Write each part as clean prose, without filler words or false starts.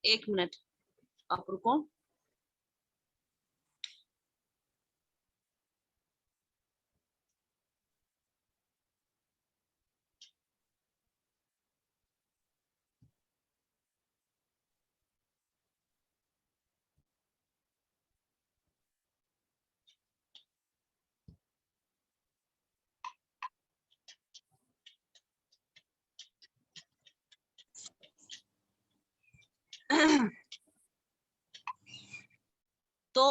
एक मिनट आप रुको। तो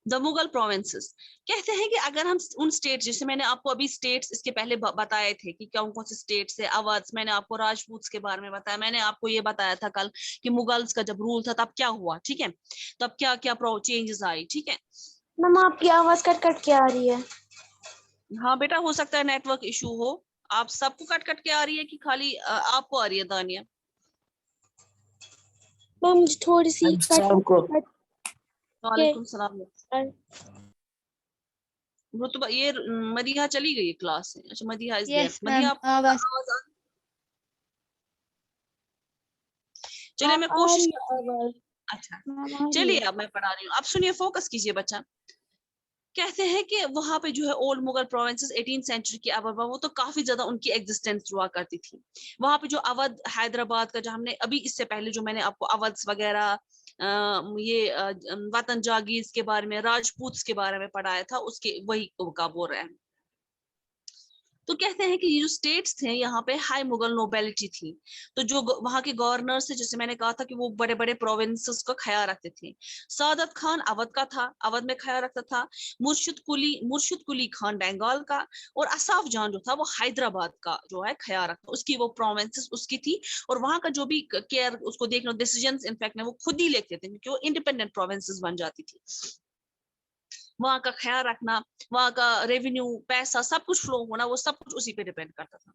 द मुगल प्रोविंसेस कहते हैं कि अगर हम उन स्टेट, जैसे मैंने आपको अभी स्टेट्स इसके पहले बताए थे कि कौन कौन से स्टेट्स है, अवध, मैंने आपको राजपूत के बारे में बताया, मैंने आपको ये बताया था कल कि मुगल्स का जब रूल था तब क्या हुआ, ठीक है, तब क्या क्या चेंजेस आई, ठीक है। मैम आपकी आवाज कट कट के आ रही है। हाँ बेटा, हो सकता है नेटवर्क इशू हो। आप सबको कट कट के आ रही है कि खाली आपको आ रही है दानिया? मैम मुझे थोड़ी सी वालेकुम सलाम। वो तो ये मदीहा चली गई क्लास से। अच्छा, मदीहा इज देयर। मदीहा आपको आवाज आ रही? चलिए मैं कोशिश करती हूँ। अच्छा चलिए अब मैं पढ़ा रही हूँ, आप सुनिए, फोकस कीजिए बच्चा। कहते हैं कि वहां पे जो है old Mughal provinces 18th century की अवध, वो तो काफी ज्यादा उनकी एग्जिस्टेंस हुआ करती थी। वहां पे जो अवध हैदराबाद का, जो हमने अभी इससे पहले जो मैंने आपको अवध वगैरह वतन जागीर के बारे में, राजपूत के बारे में पढ़ाया था, उसके वही का बोल रहे हैं। तो कहते हैं कि ये जो स्टेट्स थे, यहाँ पे हाई मुगल नोबेलिटी थी। तो जो वहां के गवर्नर से, जैसे मैंने कहा था कि वो बड़े बड़े प्रोविंसेस का ख्याल रखते थे। सादत खान अवध का था, अवध में ख्याल रखता था। मुर्शिद कुली खान बंगाल का, और असाफ जान जो था वो हैदराबाद का जो है ख्याल रखता, उसकी वो प्रोविंसेस उसकी थी। और वहां का जो भी केयर, उसको देखना, डिसीजन इनफैक्ट वो खुद ही लेते थे, क्योंकि वो इंडिपेंडेंट प्रोविंसेस बन जाती थी। वहां का ख्याल रखना, वहां का रेवेन्यू, पैसा, सब कुछ फ्लो होना, वो सब कुछ उसी पे डिपेंड करता था।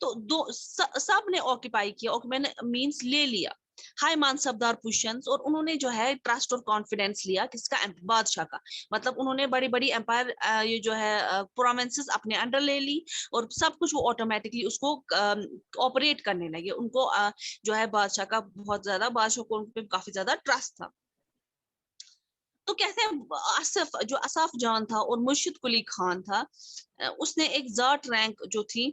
तो सब ने ऑक्यूपाई किया, और मैंने मींस ले लिया हाई मानसबदार पोजीशंस, और उन्होंने जो है ट्रस्ट और कॉन्फिडेंस लिया किसका? बादशाह का। मतलब उन्होंने बड़ी बड़ी एम्पायर, ये जो है प्रोविंसेस अपने अंडर ले ली, और सब कुछ वो ऑटोमेटिकली उसको ऑपरेट करने लगे। उनको जो है बादशाह का बहुत ज्यादा, बादशाह को उन पे काफी ज्यादा ट्रस्ट था। तो कहते हैं आसिफ, जो असाफ जान था और मुर्शिद कुली खान था, उसने एक जाट रैंक जो थी,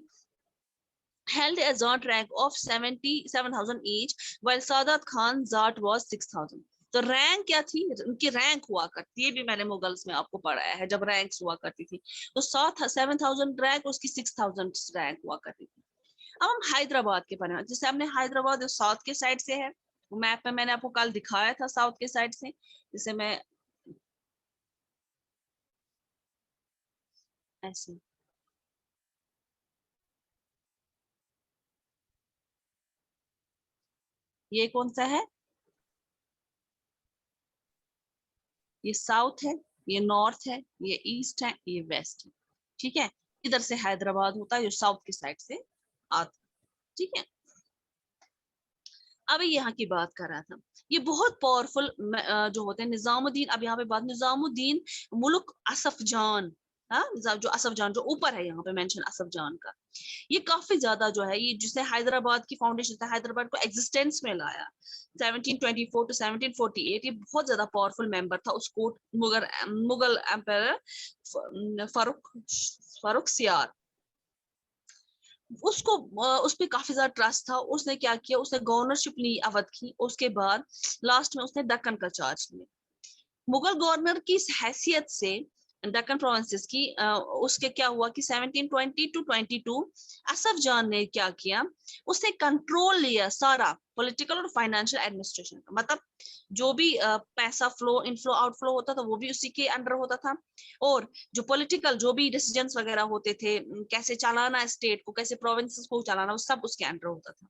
held a Zat rank of 77,000 each, while Sadat Khan Zat was 6,000. तो रैंक क्या थी? उनकी रैंक हुआ करती, ये भी मैंने मुगल्स में आपको पढ़ाया है, जब रैंक्स हुआ करती थी। तो 7,000 रैंक, उसकी 6,000 रैंक हुआ करती थी। अब हम हैदराबाद के बारे में, जैसे हमने हैदराबाद साउथ के साइड से है, मैप में मैंने आपको कल दिखाया था साउथ के साइड से। जैसे मैं ऐसे, ये कौन सा है? ये साउथ है, ये नॉर्थ है, ये ईस्ट है, ये वेस्ट है, ठीक है। इधर से हैदराबाद होता है, जो साउथ की साइड से आता, ठीक है। अब यहाँ की बात कर रहा था, ये बहुत पावरफुल जो होते हैं निजामुद्दीन। अब यहाँ पे बात, निजामुद्दीन मुल्क असफ जान, हाँ, जो असफ जान जो ऊपर है यहाँ पे मेंशन, असफ जान का, ये काफी ज्यादा जो है, ये जिसने हैदराबाद की फाउंडेशन था, हैदराबाद को एग्जिस्टेंस में लाया 1724 टू 1748। ये बहुत ज्यादा पावरफुल मेंबर था उस कोर्ट, मुगल एम्पायर फारूक सियार। उसको उस पर काफी ज्यादा ट्रस्ट था। उसने क्या किया, उसने गवर्नरशिप ली अवध की, उसके बाद लास्ट में उसने दक्कन का चार्ज लिया। मुगल गवर्नर की हैसियत से दक्कन प्रोविंसेस की, उसके क्या हुआ कि 1720 टू 22 असफ जान ने क्या किया, उसने कंट्रोल लिया सारा पॉलिटिकल और फाइनेंशियल एडमिनिस्ट्रेशन का। मतलब जो भी पैसा फ्लो, इनफ्लो, आउटफ्लो होता था, वो भी उसी के अंडर होता था। और जो पॉलिटिकल जो भी डिसीजंस वगैरह होते थे, कैसे चलाना है स्टेट को, कैसे प्रोविंसेस को चलाना, वो सब उसके अंडर होता था।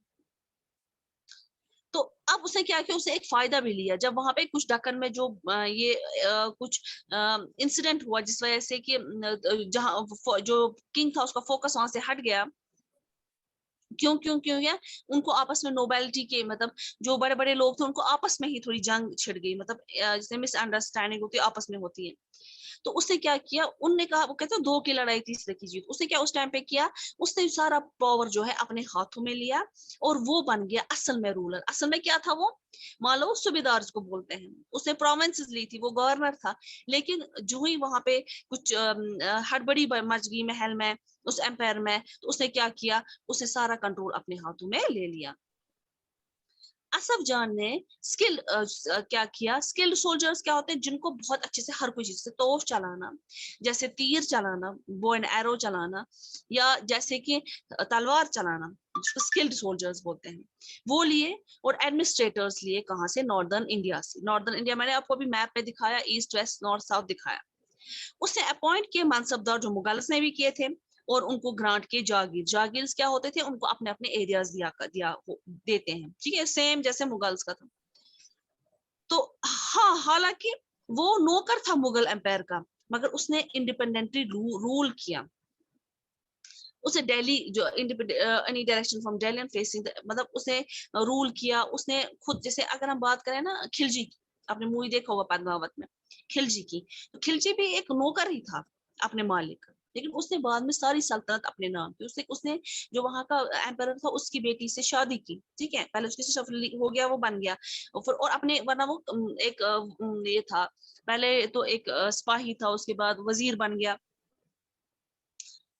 तो अब उसने क्या किया, उसे एक फायदा भी लिया। जब वहां पे कुछ दक्कन में जो ये कुछ इंसिडेंट हुआ, जिस वजह से कि जहां जो किंग था उसका फोकस वहां से हट गया। क्यों क्यों क्यों गया? उनको आपस में नोबेलिटी के, मतलब जो बड़े बड़े लोग थे, उनको आपस में ही थोड़ी जंग छिड़ गई। मतलब जिससे मिसअंडरस्टैंडिंग होती है, आपस में होती है। तो उसने क्या किया, उनने कहा, वो कहते हैं 2 की लड़ाई तीसरे की जीत। उसने क्या उस टाइम पे किया, उसने सारा पावर जो है अपने हाथों में लिया और वो बन गया असल में रूलर। असल में क्या था वो, मान लो सूबेदार को बोलते हैं, उसने प्रोविंसेस ली थी, वो गवर्नर था। लेकिन जो ही वहां पे कुछ हड़बड़ी मच गई महल में, उस एम्पायर में, तो उसने क्या किया, उसने सारा कंट्रोल अपने हाथों में ले लिया। असफ जान ने क्या किया, स्किल्ड सोल्जर्स क्या होते हैं, जिनको बहुत अच्छे से हर कोई चीज से, तोप चलाना, जैसे तीर चलाना, बो एंड एरो चलाना, या जैसे कि तलवार चलाना, जिसको स्किल्ड सोल्जर्स बोलते हैं, वो लिए। और एडमिनिस्ट्रेटर्स लिए कहाँ से, नॉर्दर्न इंडिया से। नॉर्दर्न इंडिया मैंने आपको अभी मैप पे दिखाया, ईस्ट वेस्ट नॉर्थ साउथ दिखाया। उसने अपॉइंट किए मनसबदार, जो मुगल्स ने भी किए थे, और उनको ग्रांट के जागीर। जागीर्स क्या होते थे, उनको अपने अपने एरियाज दिया देते हैं, ठीक है, सेम जैसे मुगल्स का था। तो हाँ, हालांकि वो नौकर था मुगल एम्पायर का, मगर उसने इंडिपेंडेंटली रूल किया। उसे दिल्ली जो any direction from Delhi and facing, मतलब उसने रूल किया। उसने खुद, जैसे अगर हम बात करें ना खिलजी की, आपने मूवी देखा होगा पद्मावत में खिलजी की, तो खिलजी भी एक नौकर ही था अपने मालिक का, लेकिन उसने बाद में सारी सल्तनत अपने नाम की। उसने जो वहां का एम्पायर था उसकी बेटी से शादी की, ठीक है, पहले उसके से सफल हो गया, वो बन गया, और फिर और अपने, वरना वो एक ये था, पहले तो एक सिपाही था, उसके बाद वजीर बन गया।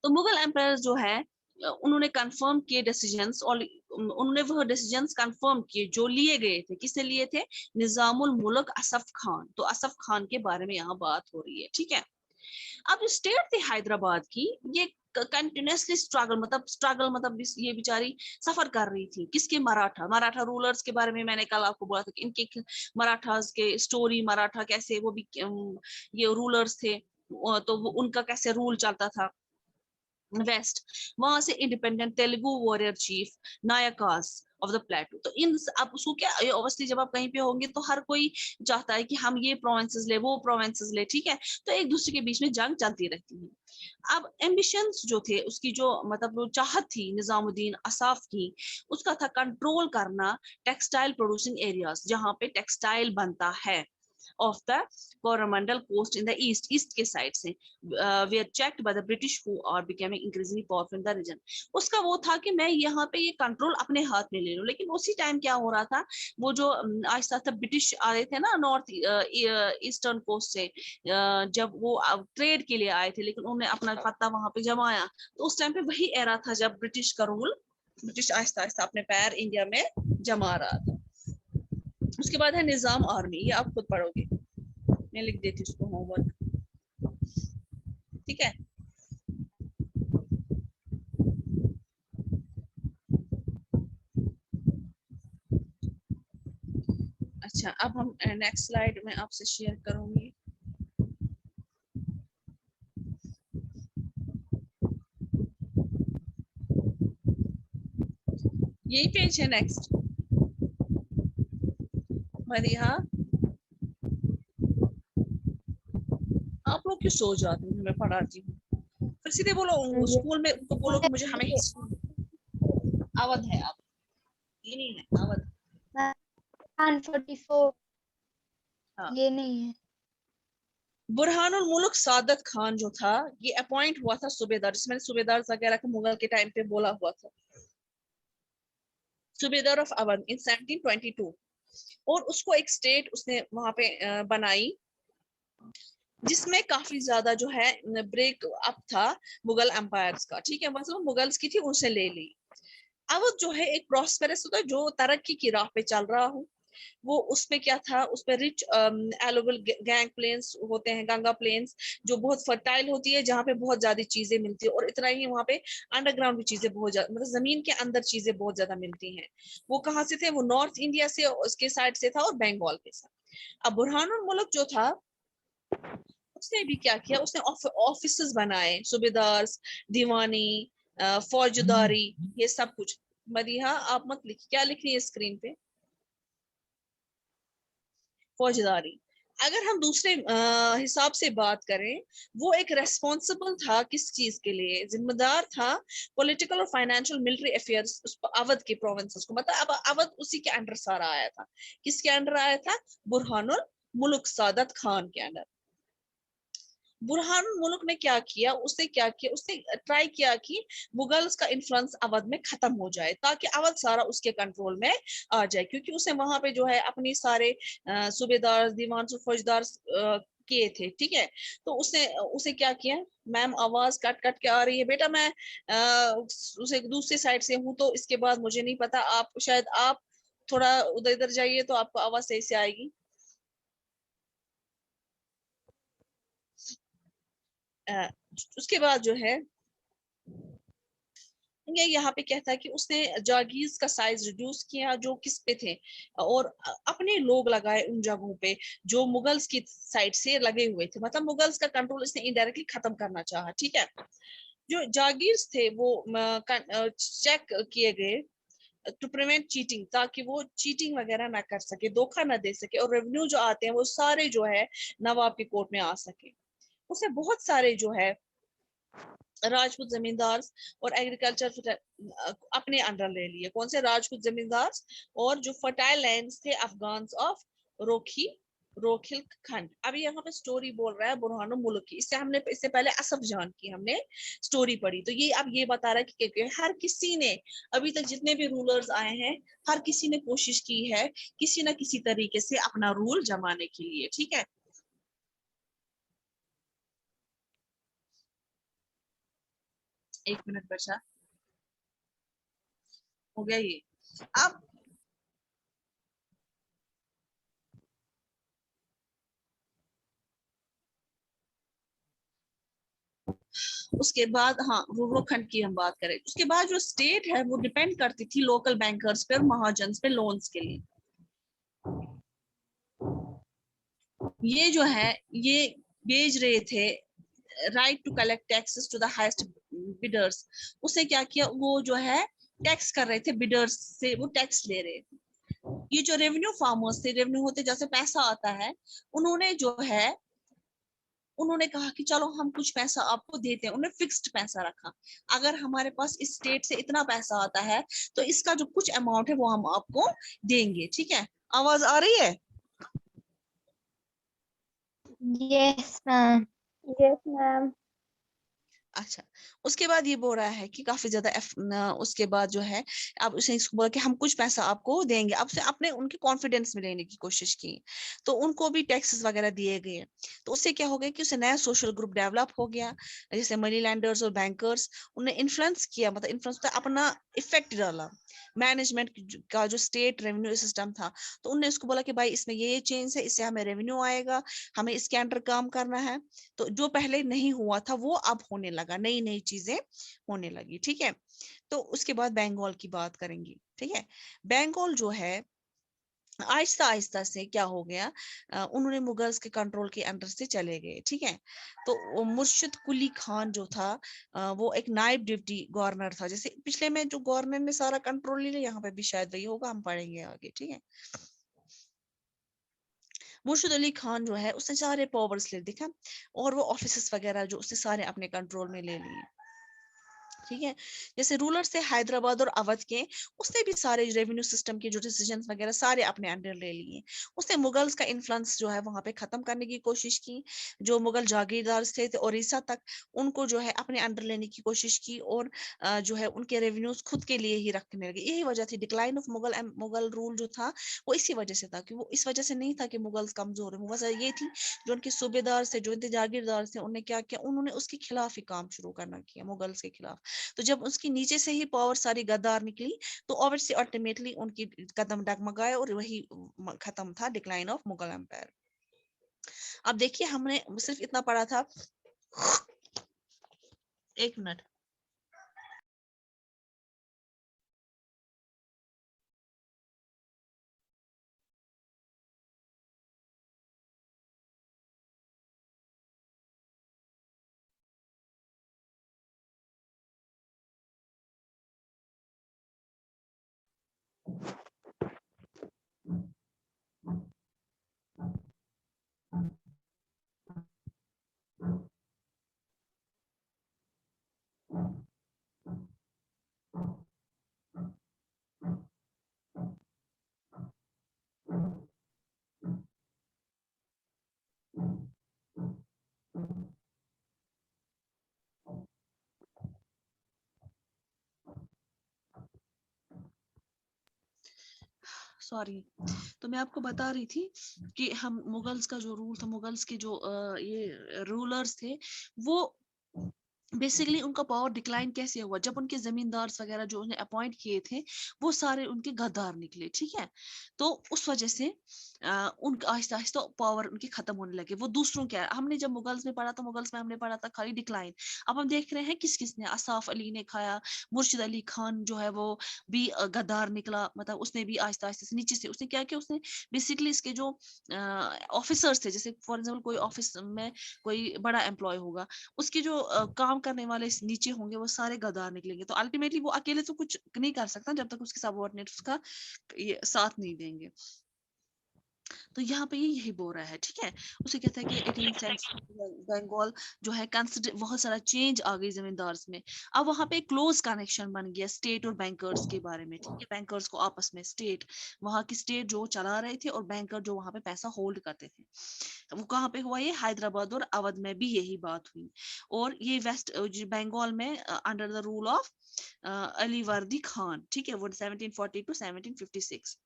तो मुगल एम्पायर जो है, उन्होंने कंफर्म किए डिसीजंस, और उन्होंने वो डिसीजंस कंफर्म किए जो लिए गए थे। किसने लिए थे, निजामुल मुल्क असफ खान। तो असफ खान के बारे में यहाँ बात हो रही है, ठीक है। अब जो स्टेट थी हैदराबाद की, ये कंटिन्यूसली स्ट्रगल मतलब ये बेचारी सफर कर रही थी। किसके, मराठा रूलर्स के बारे में मैंने कल आपको बोला था कि इनके मराठास के स्टोरी, मराठा कैसे वो भी ये रूलर्स थे, तो वो उनका कैसे रूल चलता था वेस्ट। वहां से independent Telugu warrior chief Nayakas of the plateau. तो इन आप उसको क्या, ऑब्वियसली जब आप कहीं पे होंगे तो हर कोई चाहता है कि हम ये प्रोविंसेस ले, वो प्रोविंसेस ले, ठीक है, तो एक दूसरे के बीच में जंग चलती रहती है। अब एम्बिशंस जो थे उसकी, जो मतलब वो चाहत थी निजामुद्दीन असाफ की, उसका था कंट्रोल करना टेक्सटाइल प्रोड्यूसिंग एरियाज, जहां पे टेक्सटाइल बनता है, of the Coromandel coast in the east के साइड से, were checked by the British who are becoming increasingly powerful in the region। उसका वो था कि मैं यहाँ पे ये कंट्रोल अपने हाथ में ले लूं। लेकिन उसी टाइम क्या हो रहा था, वो जो आहिस्ता आहिस्ता ब्रिटिश आ रहे थे ना नॉर्थ ईस्टर्न कोस्ट से, जब वो ट्रेड के लिए आए थे, लेकिन उन्होंने अपना पत्ता वहां पे जमाया। तो उस टाइम पे वही एरा था जब ब्रिटिश आहिस्ता आहिस्ता अपने पैर इंडिया में जमा रहा था। उसके बाद है निजाम आर्मी, ये आप खुद पढ़ोगे, मैं लिख देती हूँ उसको होमवर्क, ठीक है। अच्छा, अब हम नेक्स्ट स्लाइड में आपसे शेयर करूंगी। यही पेज है नेक्स्ट, मरिया आप लोग क्यों सो जाते हैं, मैं पढ़ाती हूँ। फिर सीधे बोलो, स्कूल में उनको बोलो कि मुझे हमें अवध है, अब ये नहीं है अवध। 144 हाँ, ये नहीं है। बुरहानुल मुल्क सादत खान जो था, ये अपॉइंट हुआ था सूबेदार, जिसमें सूबेदार वगैरह का मुगल के टाइम पे बोला हुआ था, सूबेदार ऑफ अवध इन 1722। और उसको एक स्टेट उसने वहां पे बनाई, जिसमें काफी ज्यादा जो है ब्रेक अप था मुगल एम्पायर्स का, ठीक है, मतलब मुगल्स की थी, उनसे ले ली। अवध जो है एक प्रॉस्पेरस होता है, जो तरक्की की राह पे चल रहा हूँ। वो उसमें क्या था, उसमें रिच एलोबल गैंग प्लेन्स होते हैं, गंगा प्लेन्स, जो बहुत फर्टाइल होती है, जहाँ पे बहुत ज्यादा चीजें मिलती है। और इतना ही वहाँ पे अंडरग्राउंड भी चीजें बहुत ज्यादा, मतलब जमीन के अंदर चीजें बहुत ज्यादा मिलती हैं। वो कहाँ से थे, वो नॉर्थ इंडिया से, उसके साइड से था, और बंगाल के साथ। अब बुरहानुल मुल्क जो था, उसने भी क्या किया, उसने ऑफिस बनाए, सूबेदार, दीवानी, फौजदारी, ये सब कुछ। मदीहा आप मत लिखिए, क्या लिख रही है स्क्रीन पे, फौजदारी। अगर हम दूसरे हिसाब से बात करें, वो एक रेस्पॉन्सिबल था किस चीज के लिए, जिम्मेदार था पॉलिटिकल और फाइनेंशियल मिलिट्री अफेयर्स अवध के प्रोविंसेस को, मतलब अब अवध उसी के अंडर सारा आया था। किसके अंडर आया था, बुरहानुल मुल्क सादत खान के अंडर। बुरहानुल मुल्क ने क्या किया, उसने ट्राई किया कि मुगल्स का इन्फ्लुएंस अवध में खत्म हो जाए, ताकि अवध सारा उसके कंट्रोल में आ जाए, क्योंकि उसने वहां पे जो है अपनी सारे सूबेदार, दीवान, फौजदार किए थे, ठीक है। तो उसने उसे क्या किया, मैम आवाज कट कट के आ रही है बेटा, मैं उसे दूसरी साइड से हूं, तो इसके बाद मुझे नहीं पता, आप शायद आप थोड़ा उधर इधर जाइए तो आपको आवाज सही से आएगी। अ, उसके बाद जो है ये यहाँ पे कहता है कि उसने जागीर का साइज रिड्यूस किया जो किस पे थे, और अपने लोग लगाए उन जगहों पे जो मुगल्स की साइड से लगे हुए थे, मतलब मुगल्स का कंट्रोल इसने इनडायरेक्टली खत्म करना चाहा, ठीक है। जो जागीर थे वो चेक किए गए टू प्रिवेंट चीटिंग, ताकि वो चीटिंग वगैरह ना कर सके, धोखा ना दे सके, और रेवेन्यू जो आते हैं वो सारे जो है नवाब की कोर्ट में आ सके। उसे बहुत सारे जो है राजपूत जमींदार और एग्रीकल्चर अपने अंडर ले लिए। कौन से राजपूत जमींदार और जो फर्टाइल लैंड्स थे अफगान ऑफ रोखी रोखिल खंड। अभी यहाँ पे स्टोरी बोल रहा है बुरहानो मुल्क की, इससे पहले असफ जान की हमने स्टोरी पढ़ी, तो ये अब ये बता रहा है कि हर किसी ने अभी तक जितने भी रूलर्स आए हैं, हर किसी ने कोशिश की है किसी ना किसी तरीके से अपना रूल जमाने के लिए, ठीक है। एक मिनट बचा, हो गया ये। अब उसके बाद हाँ, रुरोखंड की हम बात करें, उसके बाद जो स्टेट है वो डिपेंड करती थी लोकल बैंकर्स पे और महाजन पे लोन्स के लिए। ये जो है ये भेज रहे थे right to collect taxes to the highest bidders. उसने क्या किया, वो जो है टैक्स कर रहे थे बिडर्स से, वो टैक्स ले रहे थे। ये जो रेवेन्यू फार्मर्स थे, रेवेन्यू होते जैसे पैसा आता है, उन्होंने जो है उन्होंने कहा कि चलो हम कुछ पैसा आपको देते हैं, उन्होंने फिक्स्ड पैसा रखा। अगर हमारे पास इस स्टेट से इतना पैसा आता है तो इसका जो कुछ अमाउंट है वो हम आपको देंगे, ठीक है। आवाज आ रही है? Yes ma'am. Yes ma'am. अच्छा, उसके बाद ये बोल रहा है कि काफी ज्यादा उसके बाद जो है अब उसने इसको बोला कि हम कुछ पैसा आपको देंगे, अब से अपने उनके कॉन्फिडेंस में लेने की कोशिश की, तो उनको भी टैक्सेस वगैरह दिए गए। तो उससे क्या हो गया कि उसे नया सोशल ग्रुप डेवलप हो गया, जैसे मनी लैंडर्स और बैंकर्स। उन्हें इन्फ्लुएंस किया, मतलब इन्फ्लुएंस अपना इफेक्ट डाला मैनेजमेंट का जो स्टेट रेवेन्यू सिस्टम था। तो उनने उसको बोला कि भाई इसमें ये चेंज है, इससे हमें रेवेन्यू आएगा, हमें इसके अंडर काम करना है। तो जो पहले नहीं हुआ था वो अब होने लगा, नई नई चीजें होने लगी, ठीक है। तो उसके बाद बंगाल की बात करेंगे, ठीक है। बंगाल जो है आहिस्ता आहिस्ता से क्या हो गया, उन्होंने मुगल्स के कंट्रोल के अंडर से चले गए, ठीक है। तो मुर्शिद कुली खान जो था, वो एक नायब डिप्टी गवर्नर था, जैसे पिछले में जो गवर्नर ने सारा कंट्रोल ले लिया, यहाँ पे भी शायद वही होगा, हम पढ़ेंगे आगे, ठीक है। मुर्शिद अली खान जो है उसने सारे पावर्स ले देखा, और वो ऑफिस वगैरह जो उसने सारे अपने कंट्रोल में ले लिए, ठीक है। जैसे रूलर से हैदराबाद और अवध के, उसने भी सारे रेवेन्यू सिस्टम के जो डिसीजंस वगैरह सारे अपने अंडर ले लिए। उसने मुगल्स का इन्फ्लुएंस जो है वहां पे खत्म करने की कोशिश की। जो मुगल जागीरदार थे ओडिशा तक, उनको जो है अपने अंडर लेने की कोशिश की, और जो है उनके रेवेन्यूज खुद के लिए ही रखने लगे। यही वजह थी डिक्लाइन ऑफ मुगल रूल जो था, वो इसी वजह से था कि वो इस वजह से नहीं था कि मुगल्स कमजोर है, वजह ये थी जो उनके सूबेदार थे, जो उनके जागीरदार थे, उन्होंने क्या किया, उन्होंने उसके खिलाफ ही काम शुरू करना किया, मुगल्स के खिलाफ। तो जब उसकी नीचे से ही पावर सारी गद्दार निकली, तो ऑब्वियसली ऑटोमेटिकली उनकी कदम डगमगाए, और वही खत्म था डिक्लाइन ऑफ मुगल एम्पायर। अब देखिए हमने सिर्फ इतना पढ़ा था, एक मिनट। सॉरी, तो मैं आपको बता रही थी कि हम मुगल्स का जो रूल था, मुगल्स के जो ये रूलर्स थे, वो बेसिकली उनका पावर डिक्लाइन कैसे हुआ, जब उनके जमींदार वगैरह जो उन्हें अपॉइंट किए थे वो सारे उनके गद्दार निकले, ठीक है। तो उस वजह से उनका आहिस्ता आहिस्ता पावर उनके खत्म होने लगे। वो दूसरों क्या, हमने जब मुगल्स में पढ़ा था, मुगल्स में हमने पढ़ा था खाली डिक्लाइन। अब हम देख रहे हैं किस किसने, असाफ अली ने खाया, मुर्शिद अली खान जो है वो भी गद्दार निकला, मतलब उसने भी आहिस्ता आहिस्ता से नीचे से उसने क्या किया, उसने बेसिकली इसके जो ऑफिसर्स थे, जैसे फॉर एग्जाम्पल कोई ऑफिस में कोई बड़ा एम्प्लॉय होगा, उसके जो काम करने वाले नीचे होंगे वो सारे गद्दार निकलेंगे। तो अल्टीमेटली वो अकेले तो कुछ नहीं कर सकता जब तक उसके सबऑर्डिनेट्स उसका ये साथ नहीं देंगे। तो यहाँ पे ये यही बोल रहा है, ठीक है। उसे कहता है कि 18th सेंचुरी बंगाल जो है कंसिडर, बहुत सारा चेंज आ गई जमींदार्स में। अब वहां पे क्लोज कनेक्शन बन गया स्टेट और बैंकर्स के बारे में, ठीक है। बैंकर्स को आपस में, स्टेट, वहां की स्टेट जो चला रहे थे और बैंकर जो वहां पे पैसा होल्ड करते थे, वो कहाँ पे हुआ, ये हैदराबाद और अवध में भी यही बात हुई। और ये वेस्ट बंगाल में under the rule of Ali वर्दी खान, ठीक है, वो 1740 टू 1756।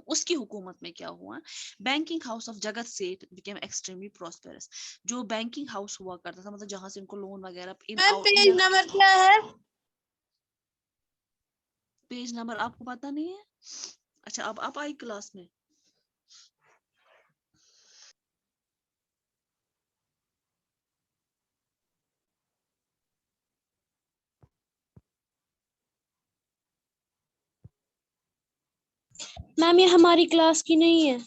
उसकी हुकूमत में क्या हुआ, बैंकिंग हाउस ऑफ जगत सेठ बिकेम एक्सट्रीमली प्रॉस्पेरस। जो बैंकिंग हाउस हुआ करता था, मतलब जहां से उनको लोन वगैरह पेज नंबर क्या है? पेज नंबर आपको पता नहीं है? अच्छा, अब आप आई क्लास में। मैम ये हमारी क्लास की नहीं है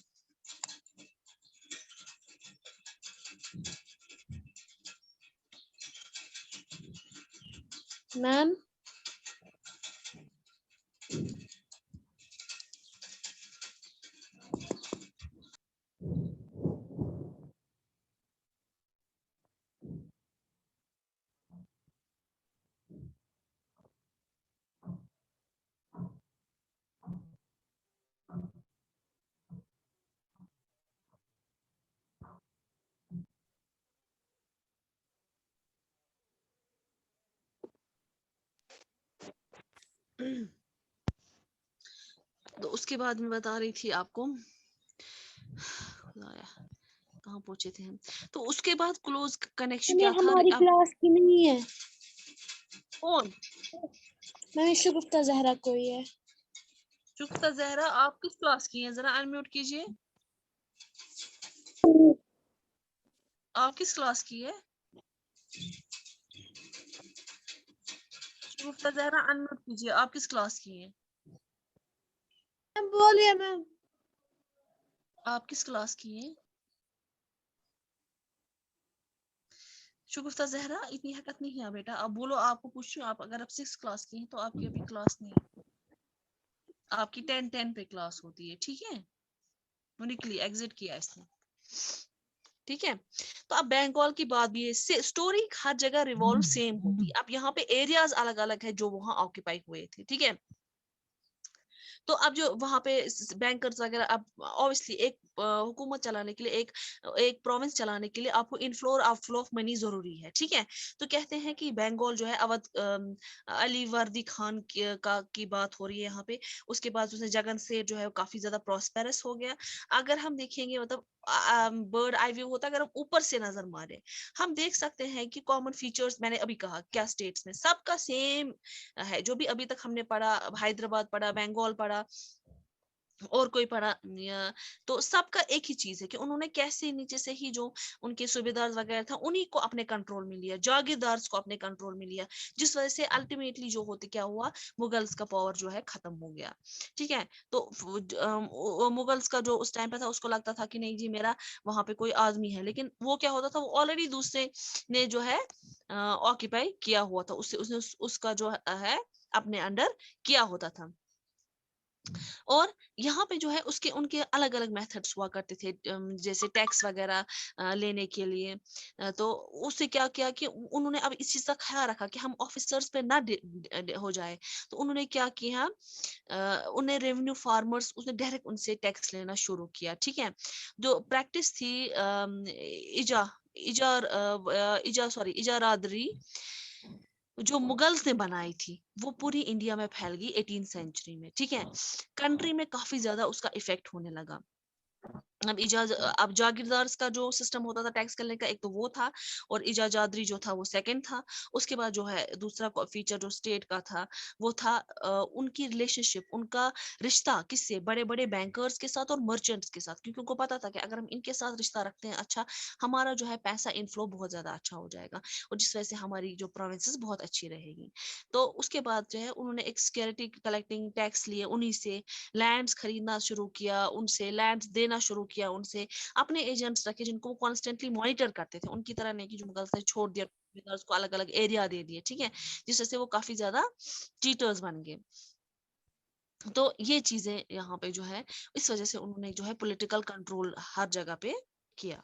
मैम। तो उसके बाद मैं बता रही थी आपको, कहाँ पहुंचे थे हम। तो उसके बाद क्लोज कनेक्शन ये क्या था हमारी अब। क्लास की नहीं है कौन? मैम, शगुफ्ता जहरा कोई है। शुक्ता जहरा आप किस क्लास की हैं, जरा अनम्यूट कीजिए। आप किस क्लास की है? शुक्ता जहरा अनम्यूट कीजिए, आप किस क्लास की हैं? मैम बोलिए मैम। आप किस क्लास की हैं? शुगुफ्ता जहरा, इतनी हरकत नहीं है बेटा, अब बोलो, आपको पूछ रही हूँ, आप अगर आप 6 क्लास की हैं तो आपकी अभी क्लास नहीं है, आपकी 10 पे क्लास होती है, ठीक है। वो निकली, एग्जिट किया इसने, ठीक है। तो अब बंगाल की बात भी है, स्टोरी हर जगह रिवॉल्व सेम होती है। अब यहाँ पे एरियाज अलग अलग है जो वहां ऑक्यूपाई हुए थे, ठीक है। तो अब जो वहां पे बैंकर्स वगैरह, अब ऑब्वियसली एक हुकूमत चलाने के लिए, एक एक प्रोविंस चलाने के लिए आपको इनफ्लो और आउटफ्लो ऑफ मनी जरूरी है, ठीक है। तो कहते हैं कि बंगाल जो है, अवध अली वर्दी खान की बात हो रही है यहाँ पे। उसके बाद उसने जगन से जो है काफी ज्यादा प्रॉस्पेरस हो गया। अगर हम देखेंगे, मतलब बर्ड आई व्यू होता है, अगर हम ऊपर से नजर मारे, हम देख सकते हैं कि कॉमन फीचर्स मैंने अभी कहा क्या, स्टेट्स में सबका सेम है। जो भी अभी तक हमने पढ़ा, हैदराबाद पढ़ा, बंगाल पढ़ा और कोई पढ़ा, तो सबका एक ही चीज है कि उन्होंने कैसे नीचे से ही जो उनके सूबेदार वगैरह था उन्हीं को अपने कंट्रोल में लिया, जागीरदार को अपने कंट्रोल में लिया, जिस वजह से अल्टीमेटली जो होते क्या हुआ, मुगल्स का पावर जो है खत्म हो गया, ठीक है। तो मुगल्स का जो उस टाइम पे था, उसको लगता था कि नहीं जी मेरा वहां पे कोई आदमी है, लेकिन वो क्या होता था, वो ऑलरेडी दूसरे ने जो है ऑक्यूपाई किया हुआ था, उससे उसने उसका जो है अपने अंडर किया होता था। और यहाँ पे जो है उसके उनके अलग अलग मेथड्स हुआ करते थे, जैसे टैक्स वगैरह लेने के लिए। तो उससे क्या किया कि उन्होंने अब इस चीज का ख्याल रखा कि हम ऑफिसर्स पे ना हो जाए। तो उन्होंने क्या किया, उन्हें रेवेन्यू फार्मर्स, उसने डायरेक्ट उनसे टैक्स लेना शुरू किया, ठीक है। जो प्रैक्टिस थी इजा इजार इजा सॉरी इजारादरी, जो मुगल्स ने बनाई थी वो पूरी इंडिया में फैल गई 18th सेंचुरी में, ठीक है। कंट्री में काफी ज्यादा उसका इफेक्ट होने लगा। अब जागीरदार का जो सिस्टम होता था टैक्स करने का, एक तो वो था, और इजाजादरी जो था वो सेकंड था। उसके बाद जो है दूसरा फीचर जो स्टेट का था वो था उनकी रिलेशनशिप, उनका रिश्ता किससे, बड़े बड़े बैंकर्स के साथ और मर्चेंट्स के साथ, क्योंकि उनको पता था कि अगर हम इनके साथ रिश्ता रखते हैं अच्छा, हमारा जो है पैसा इनफ्लो बहुत ज्यादा अच्छा हो जाएगा, और जिस वजह से हमारी जो प्रोविंसेस बहुत अच्छी रहेगी। तो उसके बाद जो है उन्होंने एक सिक्योरिटी कलेक्टिंग टैक्स लिए उन्हीं से, लैंड्स खरीदना शुरू किया उनसे, लैंड्स देना शुरू किया उनसे, अपने एजेंट्स रखे जिनको वो कॉन्स्टेंटली मॉनिटर करते थे, उनकी तरह नहीं कि जो मुगल्स ने छोड़ दिया, मुगल्स को अलग अलग एरिया दे दिए, ठीक है, जिस वजह से वो काफी ज्यादा चीटर्स बन गए। तो ये चीजें यहाँ पे जो है, इस वजह से उन्होंने जो है पॉलिटिकल कंट्रोल हर जगह पे किया,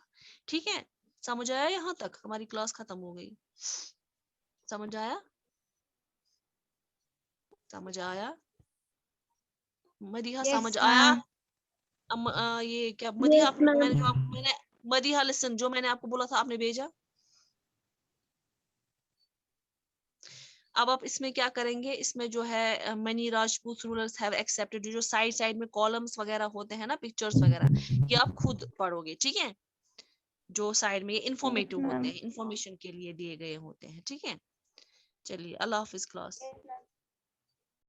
ठीक है। समझ आया? यहाँ तक हमारी क्लास खत्म हो गई। समझ आया? समझ आया मदीहा? समझ यस आया? मैम। ये क्या मदीहा, यस मैम। मैंने मदीहा लिसन, जो मैंने आपको बोला था आपने भेजा। अब आप इसमें क्या करेंगे, इसमें जो है money Rajput rulers have accepted, जो साइड साइड में कॉलम्स वगैरह होते हैं ना, पिक्चर्स वगैरह, ये आप खुद पढ़ोगे, ठीक है। जो साइड में ये यस इंफॉर्मेटिव होते मैम। हैं, इंफॉर्मेशन के लिए दिए गए होते हैं, ठीक है। चलिए, अल्लाह हाफिज क्लास।